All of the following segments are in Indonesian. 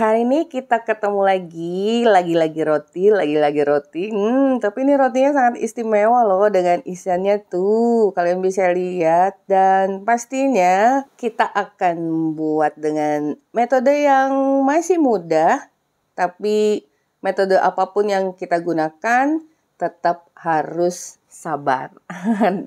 Hari ini kita ketemu lagi-lagi roti. Tapi ini rotinya sangat istimewa loh dengan isiannya tuh. Kalian bisa lihat dan pastinya kita akan buat dengan metode yang masih mudah. Tapi metode apapun yang kita gunakan tetap harus sabar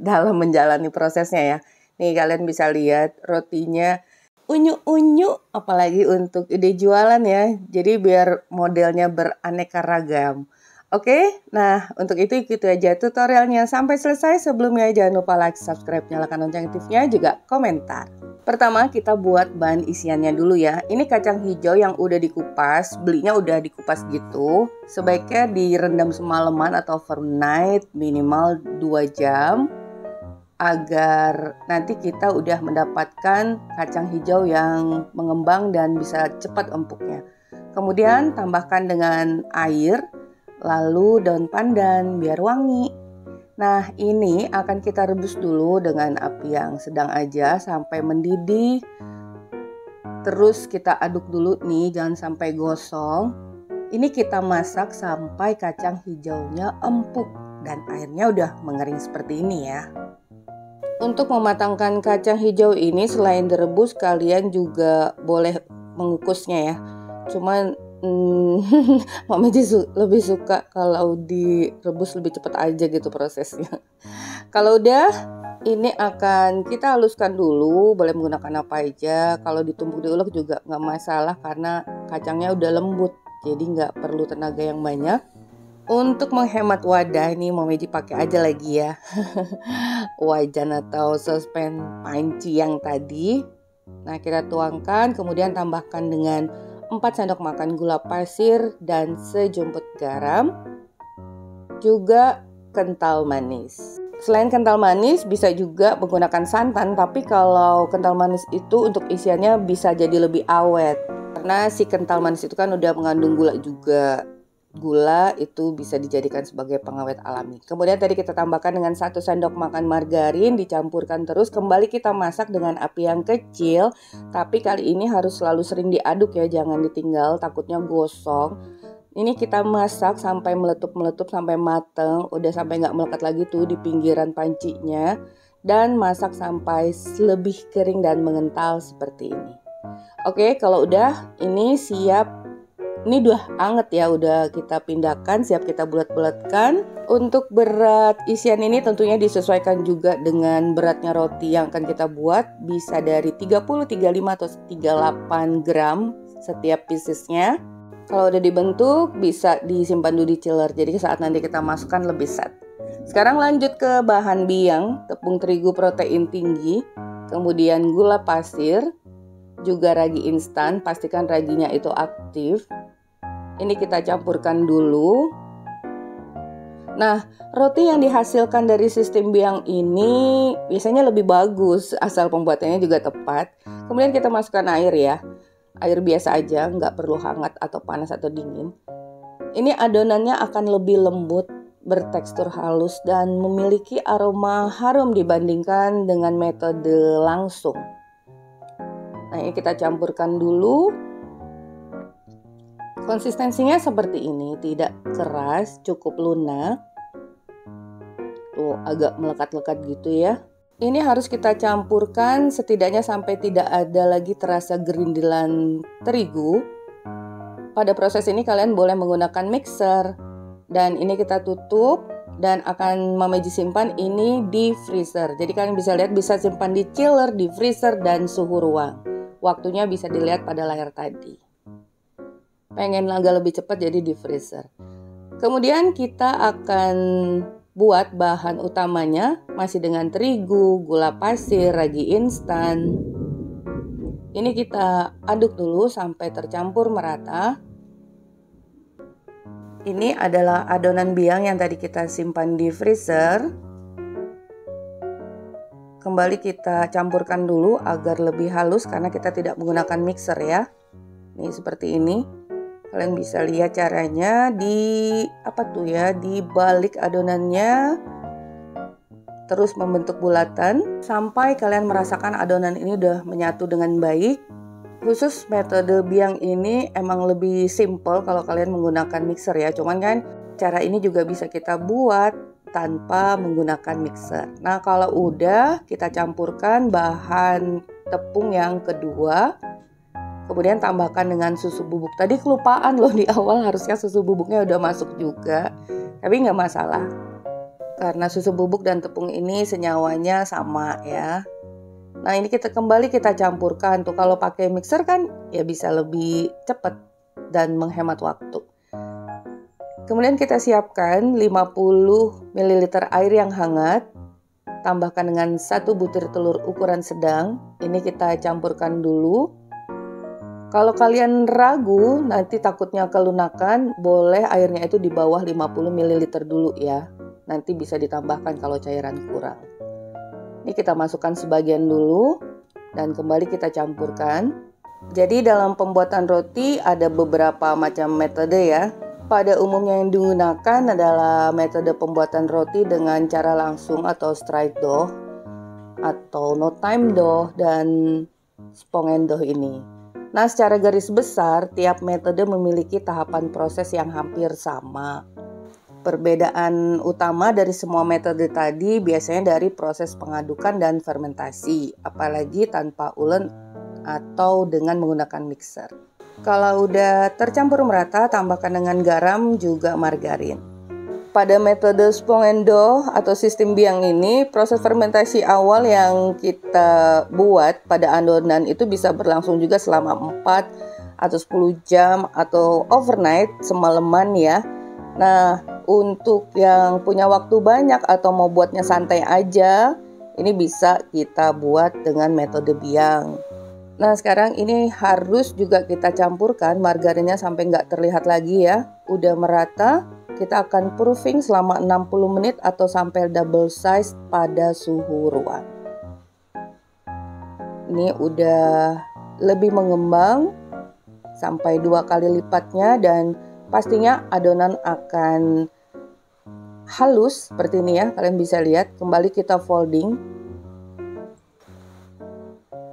dalam menjalani prosesnya ya. Nih kalian bisa lihat rotinya unyu-unyu, apalagi untuk ide jualan ya. Jadi biar modelnya beraneka ragam. Oke, nah untuk itu ikuti aja tutorialnya sampai selesai. Sebelumnya jangan lupa like, subscribe, nyalakan lonceng aktifnya, juga komentar. Pertama kita buat bahan isiannya dulu ya. Ini kacang hijau yang udah dikupas, belinya udah dikupas gitu. Sebaiknya direndam semalaman atau overnight minimal 2 jam. Agar nanti kita udah mendapatkan kacang hijau yang mengembang dan bisa cepat empuknya. Kemudian tambahkan dengan air, lalu daun pandan biar wangi. Nah ini akan kita rebus dulu dengan api yang sedang aja sampai mendidih. Terus kita aduk dulu nih, jangan sampai gosong. Ini kita masak sampai kacang hijaunya empuk dan airnya udah mengering seperti ini ya. Untuk mematangkan kacang hijau ini selain direbus kalian juga boleh mengukusnya ya. Cuman Mama lebih suka kalau direbus lebih cepat aja gitu prosesnya. Kalau udah ini akan kita haluskan dulu, boleh menggunakan apa aja. Kalau ditumbuk diulek juga nggak masalah karena kacangnya udah lembut. Jadi nggak perlu tenaga yang banyak. Untuk menghemat wadah ini Momeji pakai aja lagi ya wajan atau sospen panci yang tadi. Nah kita tuangkan, kemudian tambahkan dengan 4 sendok makan gula pasir dan sejumput garam. Juga kental manis. Selain kental manis bisa juga menggunakan santan, tapi kalau kental manis itu untuk isiannya bisa jadi lebih awet. Karena si kental manis itu kan udah mengandung gula juga. Gula itu bisa dijadikan sebagai pengawet alami. Kemudian tadi kita tambahkan dengan 1 sendok makan margarin, dicampurkan terus. Kembali kita masak dengan api yang kecil. Tapi kali ini harus selalu sering diaduk ya, jangan ditinggal, takutnya gosong. Ini kita masak sampai meletup sampai mateng. Udah sampai nggak melekat lagi tuh di pinggiran pancinya. Dan masak sampai lebih kering dan mengental seperti ini. Oke, kalau udah ini siap. Ini udah anget ya, udah kita pindahkan, siap kita bulat-bulatkan. Untuk berat isian ini tentunya disesuaikan juga dengan beratnya roti yang akan kita buat. Bisa dari 30, 35, atau 38 gram setiap piecesnya. Kalau udah dibentuk bisa disimpan dulu di chiller, jadi saat nanti kita masukkan lebih set. Sekarang lanjut ke bahan biang, tepung terigu protein tinggi, kemudian gula pasir, juga ragi instan, pastikan raginya itu aktif. Ini kita campurkan dulu. Nah, roti yang dihasilkan dari sistem biang ini biasanya lebih bagus asal pembuatannya juga tepat. Kemudian kita masukkan air ya. Air biasa aja, nggak perlu hangat atau panas atau dingin. Ini adonannya akan lebih lembut, bertekstur halus dan memiliki aroma harum dibandingkan dengan metode langsung. Nah, ini kita campurkan dulu. Konsistensinya seperti ini, tidak keras, cukup lunak. Tuh, agak melekat-lekat gitu ya. Ini harus kita campurkan setidaknya sampai tidak ada lagi terasa gerindilan terigu. Pada proses ini kalian boleh menggunakan mixer. Dan ini kita tutup dan akan Momeji simpan ini di freezer. Jadi kalian bisa lihat, bisa simpan di chiller, di freezer, dan suhu ruang. Waktunya bisa dilihat pada layar tadi. Pengen agak lebih cepat jadi di freezer. Kemudian kita akan buat bahan utamanya masih dengan terigu, gula pasir, ragi instan. Ini kita aduk dulu sampai tercampur merata. Ini adalah adonan biang yang tadi kita simpan di freezer. Kembali kita campurkan dulu agar lebih halus karena kita tidak menggunakan mixer ya. Nih seperti ini. Kalian bisa lihat caranya di balik adonannya, terus membentuk bulatan sampai kalian merasakan adonan ini udah menyatu dengan baik. Khusus metode biang ini emang lebih simple kalau kalian menggunakan mixer ya. Cuman kan cara ini juga bisa kita buat tanpa menggunakan mixer. Nah, kalau udah kita campurkan bahan tepung yang kedua, kemudian tambahkan dengan susu bubuk. Tadi kelupaan loh di awal, harusnya susu bubuknya udah masuk juga. Tapi nggak masalah, karena susu bubuk dan tepung ini senyawanya sama ya. Nah, ini kita campurkan tuh. Kalau pakai mixer kan ya bisa lebih cepat dan menghemat waktu. Kemudian kita siapkan 50 ml air yang hangat. Tambahkan dengan 1 butir telur ukuran sedang. Ini kita campurkan dulu. Kalau kalian ragu nanti takutnya kelunakan, boleh airnya itu di bawah 50 ml dulu ya. Nanti bisa ditambahkan kalau cairan kurang. Ini kita masukkan sebagian dulu dan kembali kita campurkan. Jadi dalam pembuatan roti ada beberapa macam metode ya. Pada umumnya yang digunakan adalah metode pembuatan roti dengan cara langsung atau straight dough atau no time dough dan sponge dough ini. Nah, secara garis besar tiap metode memiliki tahapan proses yang hampir sama. Perbedaan utama dari semua metode tadi biasanya dari proses pengadukan dan fermentasi, apalagi tanpa ulen atau dengan menggunakan mixer. Kalau udah tercampur merata, tambahkan dengan garam juga margarin. Pada metode sponge dough atau sistem biang ini, proses fermentasi awal yang kita buat pada adonan itu bisa berlangsung juga selama 4 atau 10 jam atau overnight semalaman ya. Nah, untuk yang punya waktu banyak atau mau buatnya santai aja, ini bisa kita buat dengan metode biang. Nah, sekarang ini harus juga kita campurkan margarinnya sampai nggak terlihat lagi ya. Udah merata, kita akan proofing selama 60 menit atau sampai double size pada suhu ruang. Ini udah lebih mengembang sampai 2 kali lipatnya dan pastinya adonan akan halus seperti ini ya, kalian bisa lihat. Kembali kita folding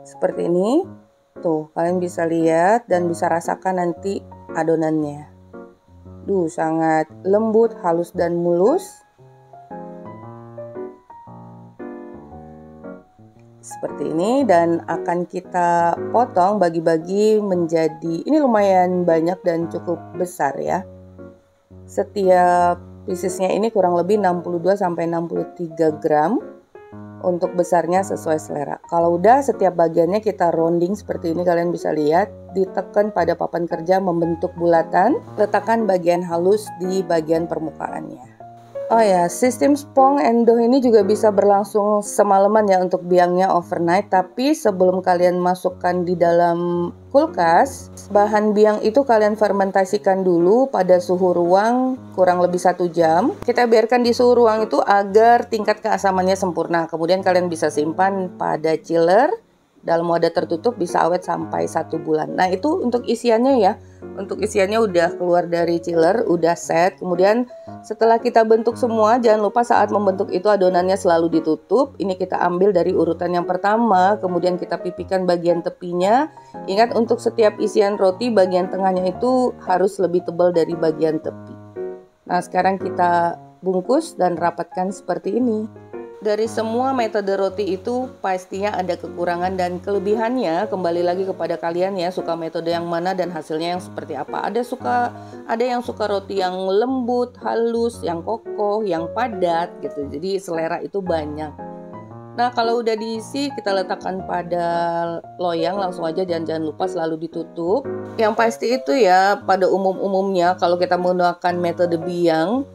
seperti ini. Tuh, kalian bisa lihat dan bisa rasakan nanti adonannya. Sangat lembut, halus dan mulus. Seperti ini, dan akan kita potong bagi-bagi menjadi, ini lumayan banyak dan cukup besar ya. Setiap piecesnya ini kurang lebih 62-63 gram. Untuk besarnya sesuai selera. Kalau udah setiap bagiannya kita rounding seperti ini, kalian bisa lihat, ditekan pada papan kerja membentuk bulatan, letakkan bagian halus di bagian permukaannya. Oh ya, sistem sponge and dough ini juga bisa berlangsung semalaman ya untuk biangnya overnight. Tapi sebelum kalian masukkan di dalam kulkas, bahan biang itu kalian fermentasikan dulu pada suhu ruang kurang lebih 1 jam. Kita biarkan di suhu ruang itu agar tingkat keasamannya sempurna. Kemudian kalian bisa simpan pada chiller dalam wadah tertutup, bisa awet sampai 1 bulan. Nah, itu untuk isiannya ya. Untuk isiannya udah keluar dari chiller, udah set. Kemudian setelah kita bentuk semua, jangan lupa saat membentuk itu adonannya selalu ditutup. Ini kita ambil dari urutan yang pertama, kemudian kita pipihkan bagian tepinya. Ingat, untuk setiap isian roti bagian tengahnya itu harus lebih tebal dari bagian tepi. Nah, sekarang kita bungkus dan rapatkan seperti ini. Dari semua metode roti itu pastinya ada kekurangan dan kelebihannya. Kembali lagi kepada kalian ya, suka metode yang mana dan hasilnya yang seperti apa. Ada yang suka roti yang lembut, halus, yang kokoh, yang padat gitu. Jadi selera itu banyak. Nah, kalau udah diisi, kita letakkan pada loyang langsung aja, jangan lupa selalu ditutup. Yang pasti itu ya, pada umumnya kalau kita menggunakan metode biang,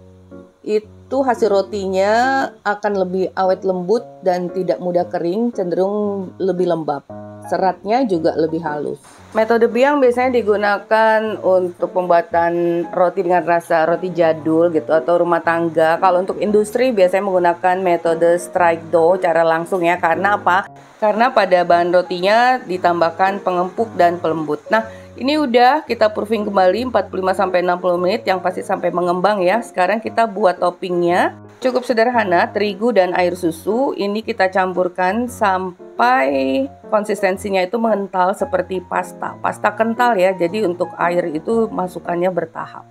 itu hasil rotinya akan lebih awet lembut dan tidak mudah kering, cenderung lebih lembab. Seratnya juga lebih halus. Metode biang biasanya digunakan untuk pembuatan roti dengan rasa roti jadul gitu atau rumah tangga. Kalau untuk industri biasanya menggunakan metode strike dough cara langsung ya. Karena apa? Karena pada bahan rotinya ditambahkan pengempuk dan pelembut. Nah, ini udah kita proofing kembali 45-60 menit, yang pasti sampai mengembang ya. Sekarang kita buat toppingnya. Cukup sederhana, terigu dan air susu. Ini kita campurkan sampai sampai konsistensinya itu mengental seperti pasta. Pasta kental ya, jadi untuk air itu masukannya bertahap.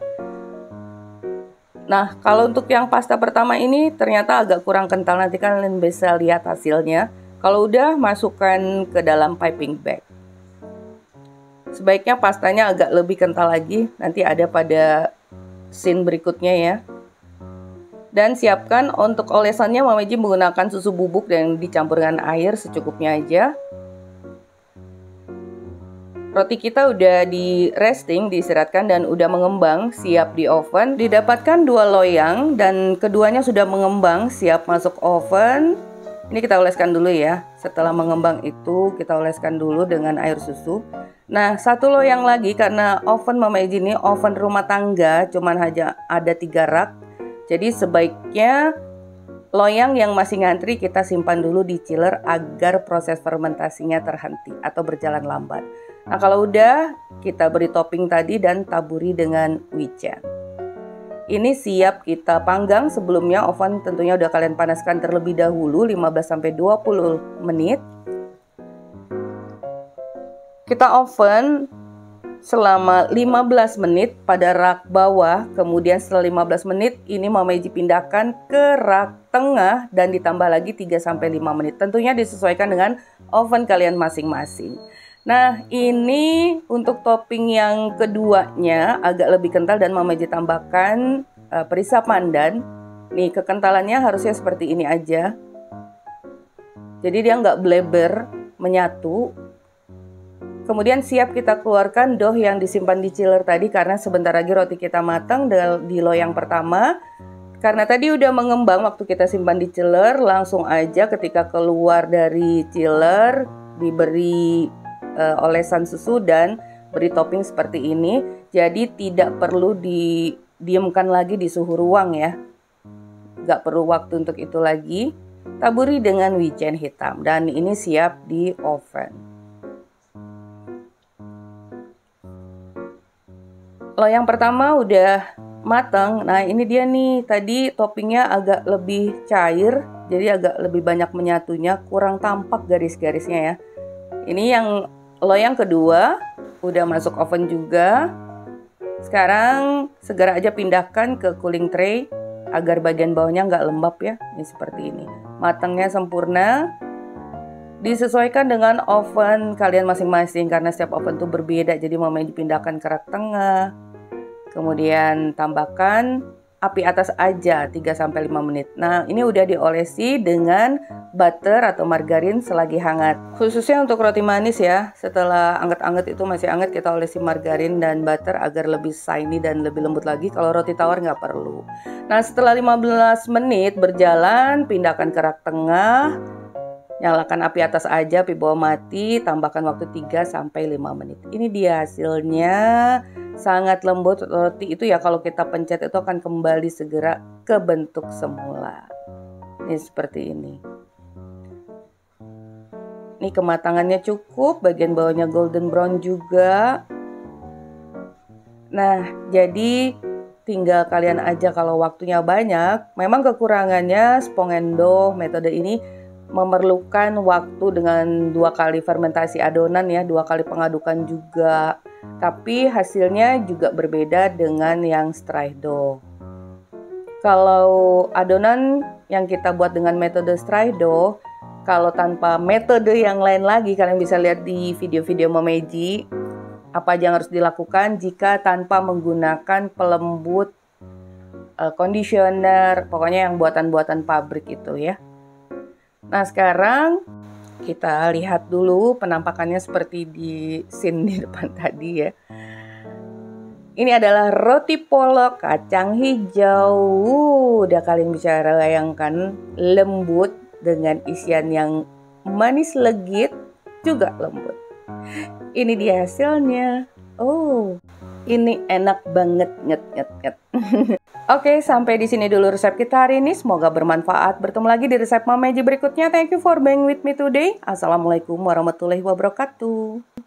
Nah, kalau untuk yang pasta pertama ini ternyata agak kurang kental, nanti kalian bisa lihat hasilnya. Kalau udah, masukkan ke dalam piping bag. Sebaiknya pastanya agak lebih kental lagi, nanti ada pada scene berikutnya ya. Dan siapkan untuk olesannya, Mama Eji menggunakan susu bubuk dan dicampur dengan air secukupnya aja. Roti kita udah di resting, diistirahatkan dan udah mengembang, siap di oven. Didapatkan 2 loyang dan keduanya sudah mengembang, siap masuk oven. Ini kita oleskan dulu ya. Setelah mengembang itu kita oleskan dulu dengan air susu. Nah, 1 loyang lagi karena oven Mama Eji ini oven rumah tangga, cuman hanya ada 3 rak. Jadi sebaiknya loyang yang masih ngantri kita simpan dulu di chiller agar proses fermentasinya terhenti atau berjalan lambat. Nah, kalau udah kita beri topping tadi dan taburi dengan wijen. Ini siap kita panggang. Sebelumnya oven tentunya udah kalian panaskan terlebih dahulu 15-20 menit. Kita oven selama 15 menit pada rak bawah, kemudian setelah 15 menit ini Mama Eji pindahkan ke rak tengah dan ditambah lagi 3-5 menit. Tentunya disesuaikan dengan oven kalian masing-masing. Nah, ini untuk topping yang keduanya agak lebih kental dan Mama Eji tambahkan perisa pandan. Nih, kekentalannya harusnya seperti ini aja. Jadi dia nggak bleber, menyatu. Kemudian siap kita keluarkan dough yang disimpan di chiller tadi karena sebentar lagi roti kita matang di loyang pertama. Karena tadi udah mengembang waktu kita simpan di chiller, langsung aja ketika keluar dari chiller diberi olesan susu dan beri topping seperti ini. Jadi tidak perlu didiamkan lagi di suhu ruang ya. Gak perlu waktu untuk itu lagi. Taburi dengan wijen hitam dan ini siap di oven. Loyang pertama udah matang. Nah, ini dia nih, tadi toppingnya agak lebih cair, jadi agak lebih banyak menyatunya, kurang tampak garis-garisnya ya. Ini yang loyang kedua udah masuk oven juga. Sekarang segera aja pindahkan ke cooling tray agar bagian bawahnya nggak lembab ya. Ini seperti ini. Matangnya sempurna. Disesuaikan dengan oven kalian masing-masing karena setiap oven tuh berbeda. Jadi Mama dipindahkan ke rak tengah. Kemudian tambahkan api atas aja 3-5 menit. Nah, ini udah diolesi dengan butter atau margarin selagi hangat. Khususnya untuk roti manis ya. Setelah anget-anget itu masih hangat, kita olesi margarin dan butter agar lebih shiny dan lebih lembut lagi. Kalau roti tawar nggak perlu. Nah, setelah 15 menit berjalan, pindahkan ke rak tengah. Nyalakan api atas aja, api bawah mati, tambahkan waktu 3-5 menit. Ini dia hasilnya, sangat lembut roti itu ya, kalau kita pencet itu akan kembali segera ke bentuk semula. Ini seperti ini. Ini kematangannya cukup, bagian bawahnya golden brown juga. Nah, jadi tinggal kalian aja kalau waktunya banyak. Memang kekurangannya Spongendo metode ini memerlukan waktu dengan 2 kali fermentasi adonan ya, 2 kali pengadukan juga. Tapi hasilnya juga berbeda dengan yang stry dough. Kalau adonan yang kita buat dengan metode stry dough, kalau tanpa metode yang lain lagi, kalian bisa lihat di video-video Mama Eji apa aja yang harus dilakukan jika tanpa menggunakan pelembut, conditioner, pokoknya yang buatan-buatan pabrik itu ya. Nah, sekarang kita lihat dulu penampakannya seperti di scene di depan tadi ya. Ini adalah roti polok kacang hijau. Udah kalian bisa bayangkan, lembut dengan isian yang manis legit juga lembut. Ini dia hasilnya. Oh, ini enak banget, nget. Oke, sampai di sini dulu resep kita hari ini. Semoga bermanfaat. Bertemu lagi di resep Mama Eji berikutnya. Thank you for being with me today. Assalamualaikum warahmatullahi wabarakatuh.